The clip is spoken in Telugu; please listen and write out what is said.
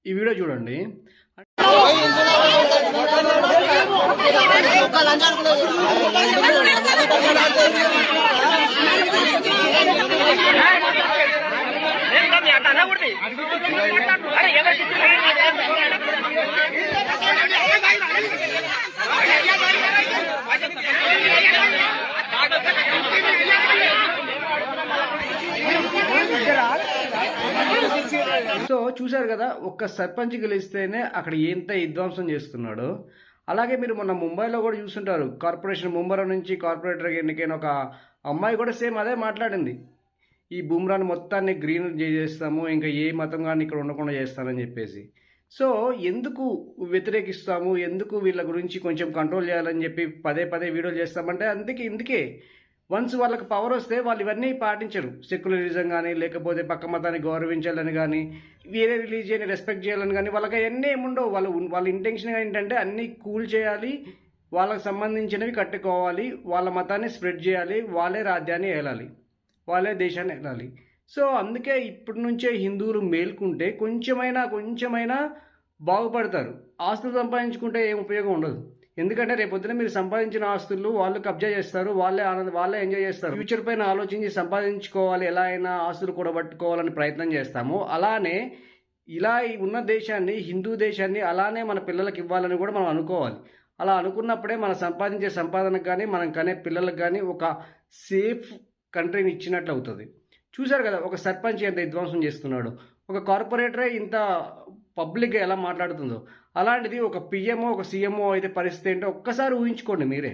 ఈ వీడియో చూడండి. సో చూశారు కదా, ఒక్క సర్పంచ్ గెలిస్తేనే అక్కడ ఎంత విధ్వంసం చేస్తున్నాడో. అలాగే మీరు మొన్న ముంబైలో కూడా చూస్తుంటారు, కార్పొరేషన్ ముంబై నుంచి కార్పొరేటర్గా ఎన్నికైన ఒక అమ్మాయి కూడా సేమ్ అదే మాట్లాడింది. ఈ బుమ్రాని మొత్తాన్ని గ్రీన్ చేస్తాము, ఇంకా ఏ మతం కానీ ఇక్కడ ఉండకుండా చేస్తానని చెప్పేసి. సో ఎందుకు వ్యతిరేకిస్తాము, ఎందుకు వీళ్ళ గురించి కొంచెం కంట్రోల్ చేయాలని చెప్పి పదే పదే వీడియోలు చేస్తామంటే ఇందుకే వన్స్ వాళ్ళకి పవర్ వస్తే వాళ్ళు ఇవన్నీ పాటించరు. సెక్యులరిజం కానీ, లేకపోతే పక్క మతాన్ని గౌరవించాలని కానీ, వేరే రిలీజియన్ని రెస్పెక్ట్ చేయాలని కానీ, వాళ్ళకి అవన్నీ ఏముండవు. వాళ్ళ ఇంటెన్షన్ ఏంటంటే అన్నీ కూల్ చేయాలి, వాళ్ళకి సంబంధించినవి కట్టుకోవాలి, వాళ్ళ మతాన్ని స్ప్రెడ్ చేయాలి, వాళ్ళే రాజ్యాన్ని ఏలాలి, వాళ్ళే దేశాన్ని ఏలాలి. సో అందుకే ఇప్పటి నుంచే హిందువులు మేల్కుంటే కొంచెమైనా బాగుపడతారు. ఆస్తులు సంపాదించుకుంటే ఏం ఉపయోగం ఉండదు. ఎందుకంటే రేపొద్దున మీరు సంపాదించిన ఆస్తులు వాళ్ళు కబ్జా చేస్తారు, వాళ్ళే ఎంజాయ్ చేస్తారు. ఫ్యూచర్ పైన ఆలోచించి సంపాదించుకోవాలి, ఎలా అయినా ఆస్తులు కూడబట్టుకోవాలని ప్రయత్నం చేస్తాము. అలానే ఇలా ఉన్న దేశాన్ని, హిందూ దేశాన్ని అలానే మన పిల్లలకి ఇవ్వాలని కూడా మనం అనుకోవాలి. అలా అనుకున్నప్పుడే మనం సంపాదించే సంపాదనకు కానీ, మనం కనే పిల్లలకు కానీ ఒక సేఫ్ కంట్రీని ఇచ్చినట్లు అవుతుంది. చూశారు కదా, ఒక సర్పంచ్ ఎంత విధ్వంసం చేస్తున్నాడు, ఒక కార్పొరేటరే ఇంత పబ్లిక్గా ఎలా మాట్లాడుతుందో. అలాంటిది ఒక పిఎంఓ, ఒక సీఎంఓ అయితే పరిస్థితి ఏంటో ఒక్కసారి ఊహించుకోండి మీరే.